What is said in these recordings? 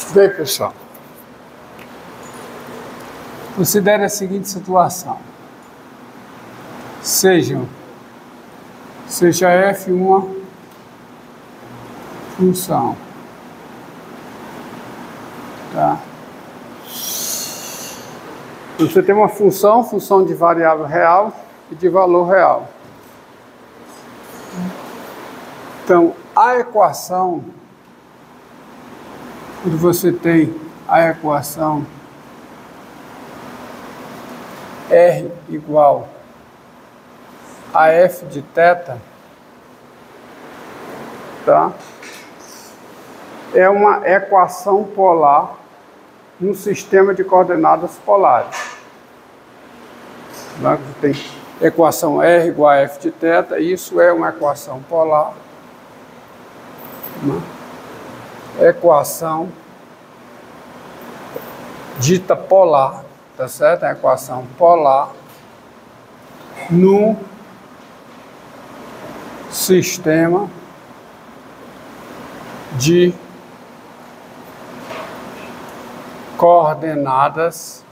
Bem, pessoal, considere a seguinte situação. Seja f uma função, tá? Você tem uma função de variável real e de valor real. Então, a equação, quando você tem a equação R igual a f de θ, tá? É uma equação polar num sistema de coordenadas polares. Lá você tem equação R igual a f de θ, isso é uma equação polar. Equação dita polar, tá certo? É a equação polar no sistema de coordenadas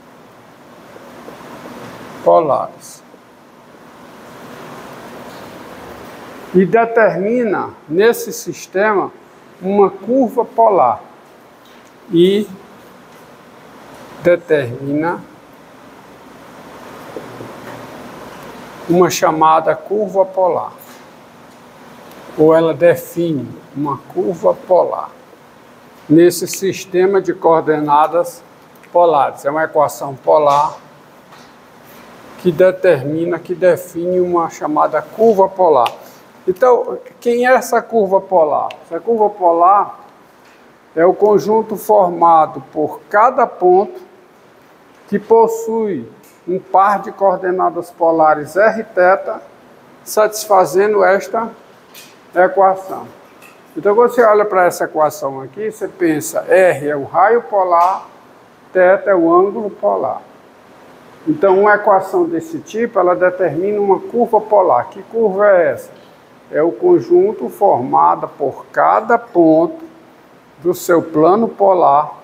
polares. E determina nesse sistema uma curva polar e determina uma chamada curva polar, ou ela define uma curva polar nesse sistema de coordenadas polares. É uma equação polar que determina, que define uma chamada curva polar. Então, quem é essa curva polar? Essa curva polar é o conjunto formado por cada ponto que possui um par de coordenadas polares r θ, satisfazendo esta equação. Então, quando você olha para essa equação aqui, você pensa, R é o raio polar, θ é o ângulo polar. Então, uma equação desse tipo, ela determina uma curva polar. Que curva é essa? É o conjunto formado por cada ponto do seu plano polar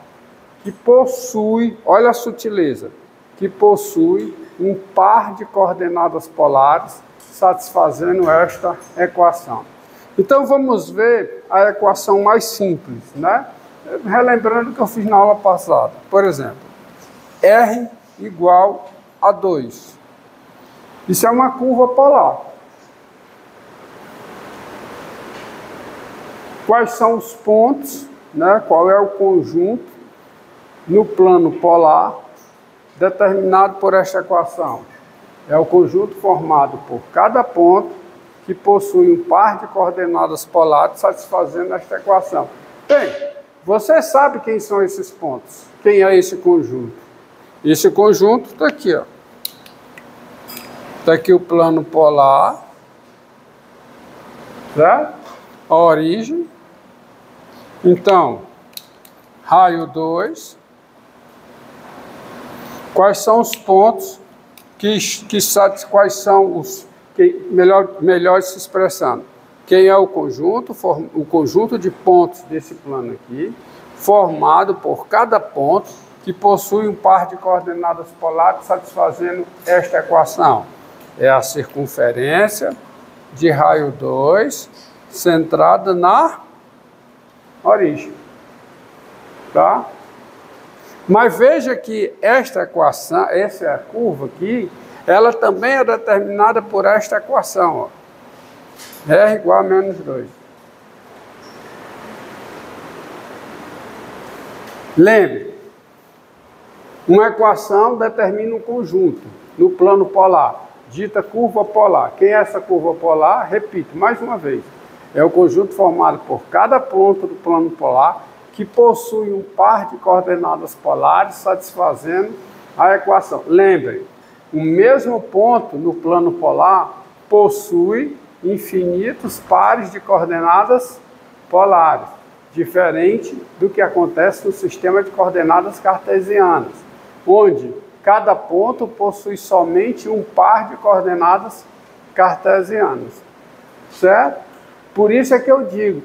que possui, olha a sutileza, que possui um par de coordenadas polares satisfazendo esta equação. Então vamos ver a equação mais simples, né? Relembrando o que eu fiz na aula passada. Por exemplo, R igual a 2. Isso é uma curva polar. Quais são os pontos, né? Qual é o conjunto no plano polar determinado por esta equação? É o conjunto formado por cada ponto que possui um par de coordenadas polares satisfazendo esta equação. Bem, você sabe quem são esses pontos? Quem é esse conjunto? Esse conjunto está aqui, ó. Está aqui o plano polar, certo? A origem. Então, raio 2. Quais são os pontos quais são os melhor se expressando? Quem é o conjunto de pontos desse plano aqui, formado por cada ponto que possui um par de coordenadas polares satisfazendo esta equação. É a circunferência de raio 2 centrada na origem, tá? Mas veja que esta equação, essa curva aqui, ela também é determinada por esta equação, ó. R igual a menos 2. Lembre, uma equação determina um conjunto no plano polar, dita curva polar. Quem é essa curva polar? Repito, mais uma vez. É o conjunto formado por cada ponto do plano polar que possui um par de coordenadas polares satisfazendo a equação. Lembre, o mesmo ponto no plano polar possui infinitos pares de coordenadas polares, diferente do que acontece no sistema de coordenadas cartesianas, onde cada ponto possui somente um par de coordenadas cartesianas, certo? Por isso é que eu digo,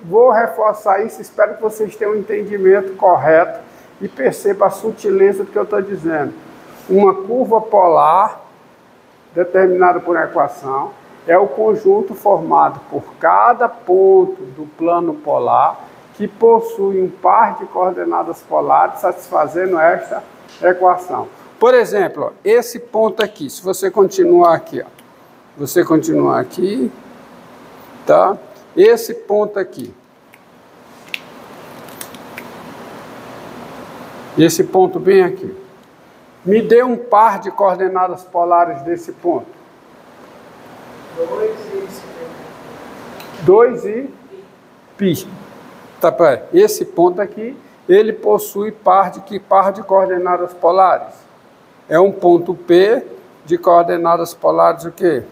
vou reforçar isso, espero que vocês tenham um entendimento correto e percebam a sutileza do que eu estou dizendo. Uma curva polar, determinada por uma equação, é o conjunto formado por cada ponto do plano polar que possui um par de coordenadas polares satisfazendo esta equação. Por exemplo, ó, esse ponto aqui, se você continuar aqui, ó, você continuar aqui, tá? Esse ponto aqui, esse ponto bem aqui, me dê um par de coordenadas polares desse ponto. 2 e π. Tá, esse ponto aqui, ele possui par de coordenadas polares? É um ponto P de coordenadas polares o quê?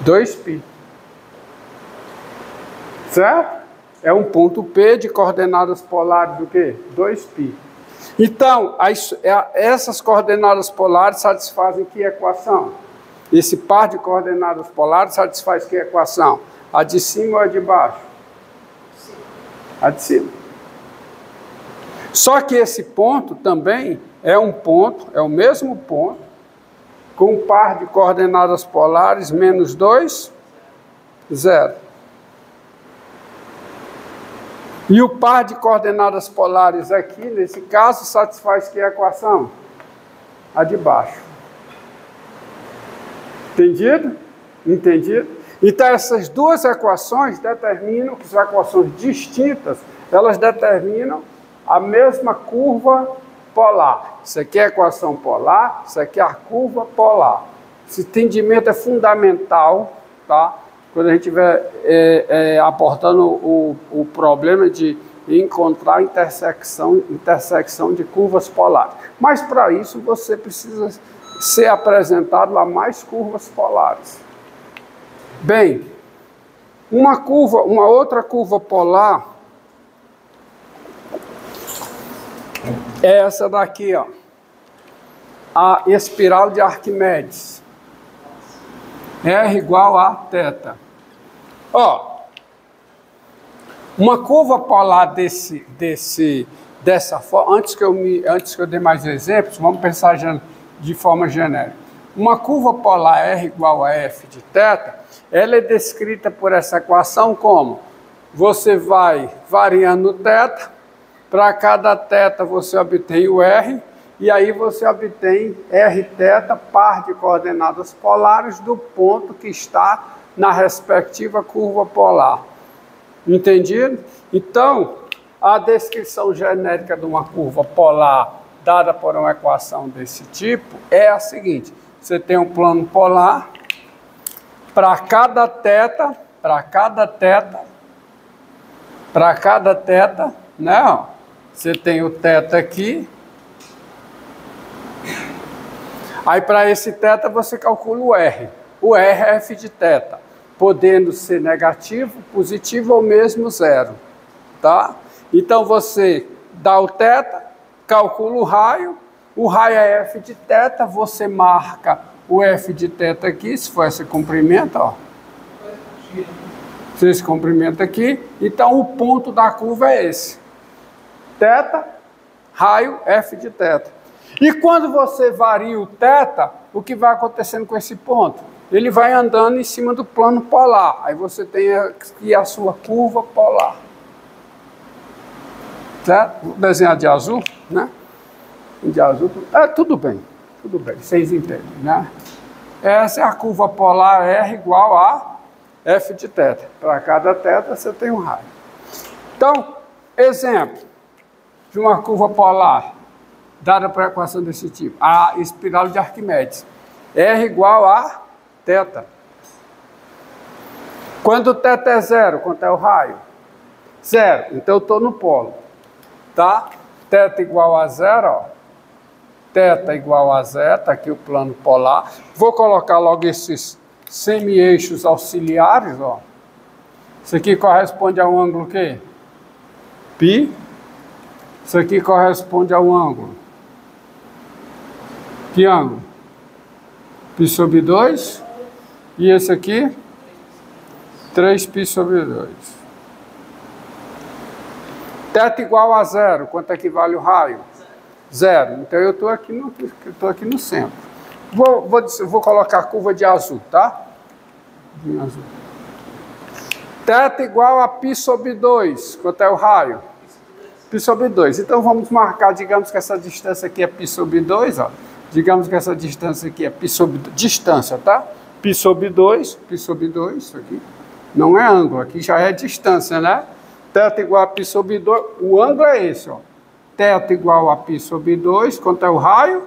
2π. Certo? É um ponto P de coordenadas polares o quê? 2π. Então, essas coordenadas polares satisfazem que equação? Esse par de coordenadas polares satisfaz que equação? A de cima ou a de baixo? A de cima. Só que esse ponto também é um ponto, é o mesmo ponto, com um par de coordenadas polares menos 2, 0. E o par de coordenadas polares aqui, nesse caso, satisfaz que equação? A de baixo. Entendido? Entendido? Então, essas duas equações determinam, que são equações distintas, elas determinam a mesma curva polar. Isso aqui é a equação polar, isso aqui é a curva polar. Esse entendimento é fundamental, tá? Quando a gente estiver abordando o problema de encontrar intersecção de curvas polares. Mas, para isso, você precisa ser apresentado a mais curvas polares. Bem, uma outra curva polar é essa daqui, ó, a espiral de Arquimedes. R igual a θ. Ó, uma curva polar dessa forma, antes que eu dê mais exemplos, vamos pensar de forma genérica. Uma curva polar R igual a F de θ, ela é descrita por essa equação como? Você vai variando o θ, para cada θ você obtém o R, e aí você obtém Rθ, par de coordenadas polares do ponto que está na respectiva curva polar. Entendido? Então, a descrição genérica de uma curva polar dada por uma equação desse tipo é a seguinte: você tem um plano polar, para cada θ, né? Ó, você tem o θ aqui. Aí, para esse θ, você calcula o R. O R é F de θ, podendo ser negativo, positivo ou mesmo zero. Tá? Então, você dá o θ, calcula o raio é F de θ, você marca o F de θ aqui, se for esse comprimento, ó. Esse comprimento aqui. Então, o ponto da curva é esse. θ, raio F de θ. E quando você varia o θ, o que vai acontecendo com esse ponto? Ele vai andando em cima do plano polar. Aí você tem aqui a sua curva polar. Certo? Vou desenhar de azul, né? De azul. Tudo bem, vocês entendem, né? Essa é a curva polar R igual a F de θ. Para cada θ você tem um raio. Então, exemplo de uma curva polar dada por equação desse tipo, a espiral de Arquimedes. R igual a θ. Quando o θ é zero, quanto é o raio? Zero. Então eu estou no polo. Tá? θ igual a zero, ó. θ igual a zero, está aqui o plano polar. Vou colocar logo esses semi-eixos auxiliares, ó. Isso aqui corresponde a um ângulo o quê? Π. Isso aqui corresponde a um ângulo. Que ângulo? Π sobre 2. E esse aqui? 3π sobre 2. Θ igual a 0. Quanto equivale o raio? 0. Então eu estou aqui no centro. Vou colocar a curva de azul, tá? De azul. Θ igual a π sobre 2. Quanto é o raio? Π sobre 2. Então vamos marcar, digamos que essa distância aqui é π sobre 2, ó. Digamos que essa distância aqui é π sobre... Distância, tá? Π sobre 2, isso aqui. Não é ângulo, aqui já é distância, né? Θ igual a π sobre 2, o ângulo é esse, ó. Θ igual a π sobre 2, quanto é o raio?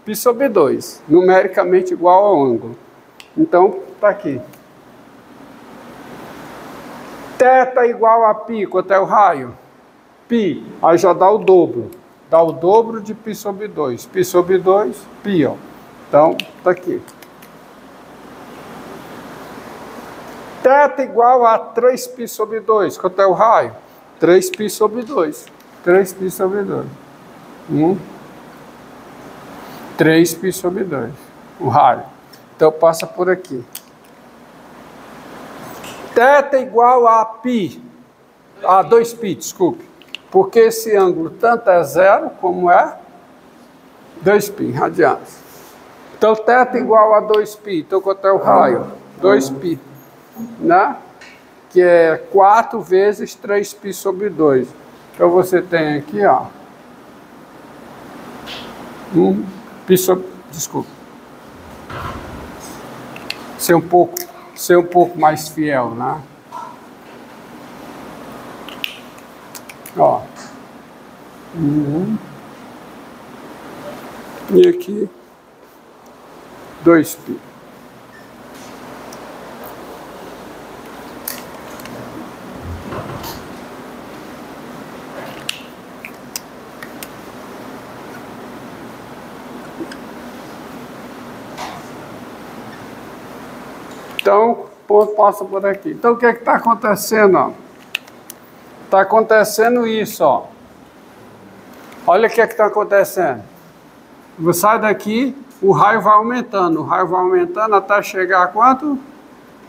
Π sobre 2, numericamente igual ao ângulo. Então, tá aqui. Θ igual a π, quanto é o raio? Π, aí já dá o dobro. Dá o dobro de π sobre 2. Π sobre 2, π, ó. Então, tá aqui. Θ igual a 3π sobre 2. Quanto é o raio? 3π sobre 2. 3π sobre 2. 3π sobre 2. O raio. Então, passa por aqui. Θ igual a π. A 2π, desculpe. Porque esse ângulo tanto é 0 como é 2π radianos. Então, θ igual a 2π. Então, quanto é o raio? 2π. Né? Que é 4 vezes 3π sobre 2. Então você tem aqui, ó, π sobre, desculpa, ser um pouco mais fiel, né? Ó, e aqui 2π. Então, passa por aqui. Então, o que é que está acontecendo? Está acontecendo isso, ó. Olha o que é que está acontecendo. Você sai daqui, o raio vai aumentando. O raio vai aumentando até chegar a quanto?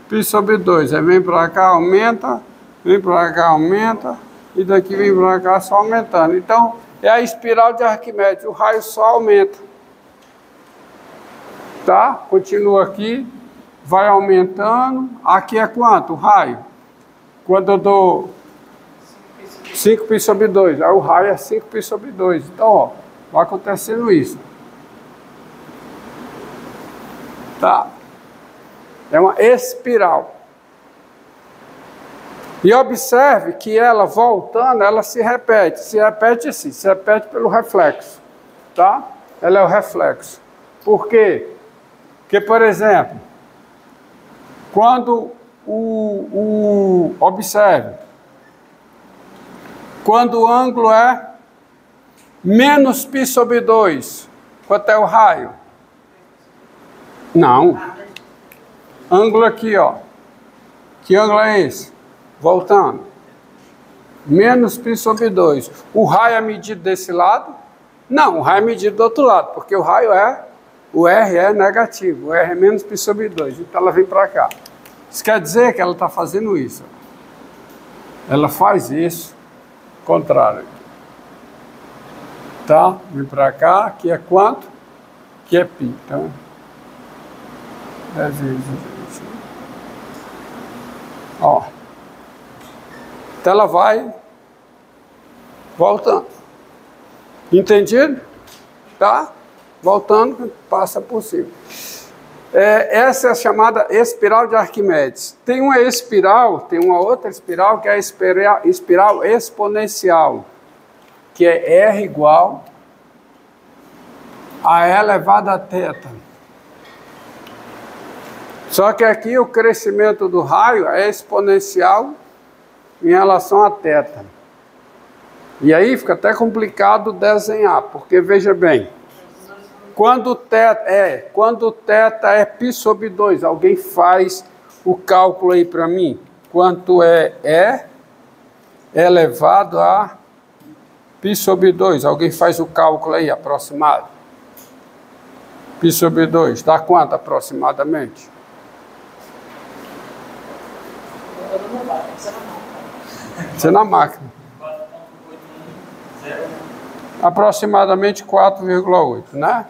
Π sobre 2. Aí vem para cá, aumenta. Vem para cá, aumenta. E daqui vem para cá, só aumentando. Então, é a espiral de Arquimedes. O raio só aumenta. Tá? Continua aqui. Vai aumentando. Aqui é quanto? O raio. Quando eu dou 5π sobre 2. Aí o raio é 5π sobre 2. Então, ó, vai acontecendo isso. Tá? É uma espiral. E observe que ela voltando, ela se repete. Se repete assim, se repete pelo reflexo. Tá? Ela é o reflexo. Por quê? Porque, por exemplo, quando observe, quando o ângulo é menos π sobre 2, quanto é o raio? Não. Ângulo aqui, ó. Que ângulo é esse? Voltando. Menos π sobre 2. O raio é medido desse lado? Não, o raio é medido do outro lado, porque o raio é, o R é negativo, o R é menos π sobre 2, então ela vem para cá. Isso quer dizer que ela está fazendo isso. Ela faz isso, contrário. Tá? Vem para cá, que é quanto? Que é π. Então, 10 vezes 20. Ó. Então ela vai voltando. Entendido? Tá? Voltando, passa por cima. Essa é a chamada espiral de Arquimedes. Tem uma outra espiral que é a espiral exponencial, que é R igual a E elevado a θ. Só que aqui o crescimento do raio é exponencial em relação a θ. E aí fica até complicado desenhar, porque veja bem, quando θ é π sobre 2, alguém faz o cálculo aí para mim? Quanto é E elevado a π sobre 2? Alguém faz o cálculo aí, aproximado? π sobre 2, dá quanto aproximadamente? computador não vai, tem que ser na máquina. Ser na máquina. 4.810. Aproximadamente 4,8, né?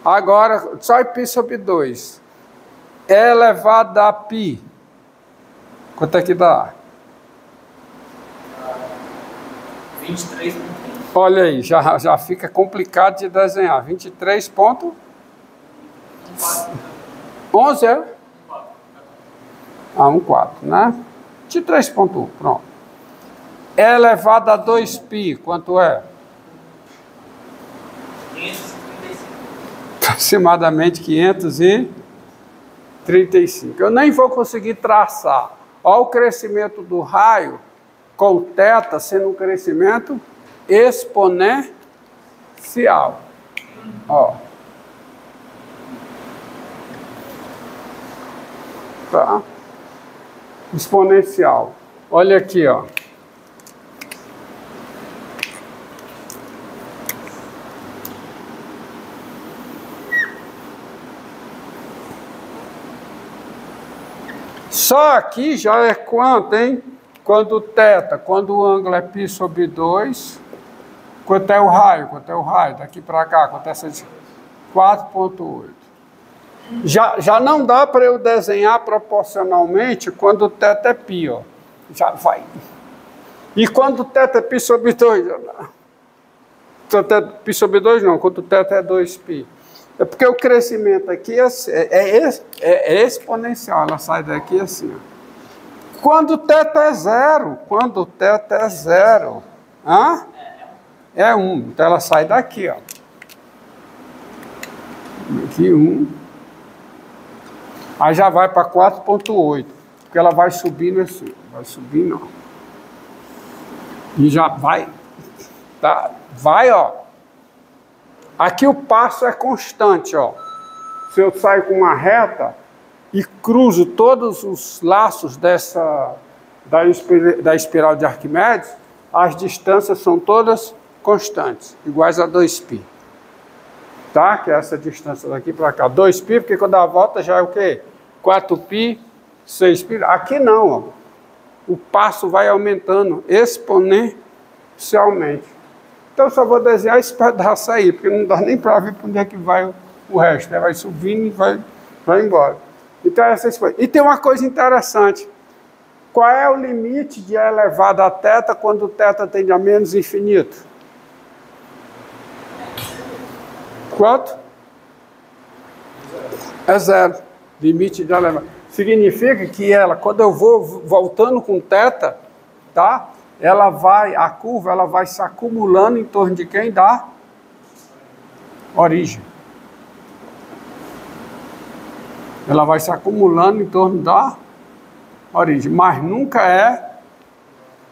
Agora, só π sobre 2. É elevado a π. Quanto é que dá? 23.1. Olha aí, já fica complicado de desenhar. 23 ponto... 11 é? 1,4, né? 23.1, pronto. É elevado a 2π, quanto é? 535. Aproximadamente 535. Eu nem vou conseguir traçar. Olha o crescimento do raio com o θ sendo um crescimento exponencial. Ó. Tá? Exponencial. Olha aqui, ó. Só aqui já é quanto, hein? Quando o θ, quando o ângulo é π sobre 2, quanto é o raio? Quanto é o raio? Daqui para cá, quanto é essa? 4,8. Já não dá para eu desenhar proporcionalmente quando o θ é π, ó. Já vai. E quando o θ é π sobre 2? Π sobre 2 não, quando o θ é 2π. É porque o crescimento aqui é exponencial, ela sai daqui assim, ó. Quando o θ é zero, é 1. Então ela sai daqui, ó. Aqui 1. Aí já vai para 4,8, porque ela vai subindo assim, vai subindo, ó. E já vai, tá? Vai, ó. Aqui o passo é constante, ó. Se eu saio com uma reta e cruzo todos os laços da espiral de Arquimedes, as distâncias são todas constantes, iguais a 2π. Tá? Que é essa distância daqui para cá. 2π, porque quando dá a volta já é o quê? 4π, 6π. Aqui não, ó. O passo vai aumentando exponencialmente. Então eu só vou desenhar esse pedaço aí, porque não dá nem para ver para onde é que vai o resto, né? Vai subindo e vai embora. Então essas coisas. E tem uma coisa interessante. Qual é o limite de elevado a θ quando o θ tende a menos infinito? Quanto? É zero. Limite de elevado. Significa que ela, quando eu vou voltando com θ, tá? A curva ela vai se acumulando em torno de quem? Da origem. Ela vai se acumulando em torno da origem, mas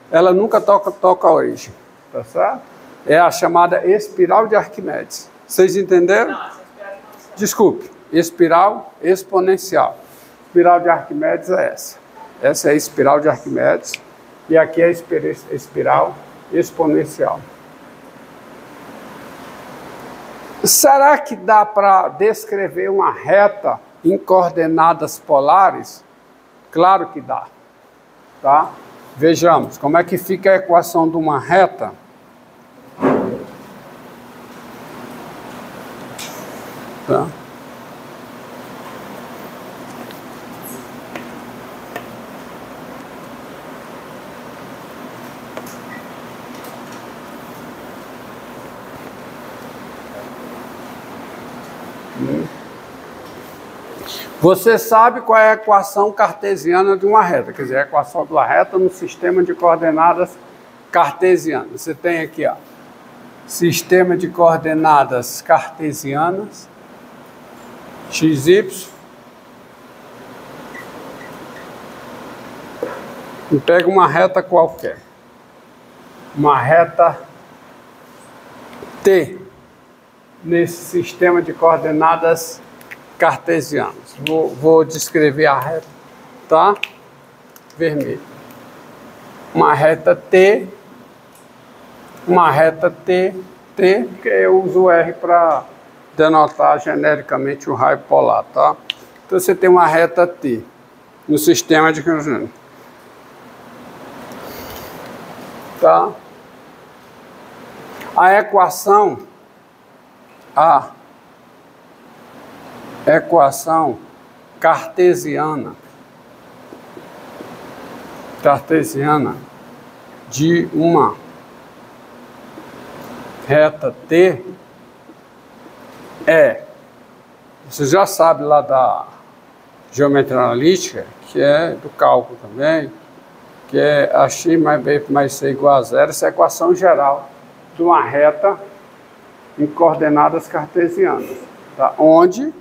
ela nunca toca a origem, tá certo? É a chamada espiral de Arquimedes. Vocês entenderam? Desculpe, espiral exponencial. Espiral de Arquimedes é essa. Essa é a espiral de Arquimedes. E aqui é a espiral exponencial. Será que dá para descrever uma reta em coordenadas polares? Claro que dá. Tá? Vejamos como é que fica a equação de uma reta. Tá? Você sabe qual é a equação cartesiana de uma reta, quer dizer, a equação de uma reta no sistema de coordenadas cartesiano. Você tem aqui, ó, sistema de coordenadas cartesianas, x, y. E pega uma reta qualquer, uma reta T, nesse sistema de coordenadas cartesianos. Vou descrever a reta, tá? Vermelho. Uma reta T, porque eu uso o R para denotar genericamente o raio polar, tá? Então você tem uma reta T no sistema de coordenadas. Tá? A equação cartesiana de uma reta T você já sabe lá da geometria analítica, que é do cálculo também, que é a x mais b mais c igual a zero, essa é a equação geral de uma reta em coordenadas cartesianas, tá? Onde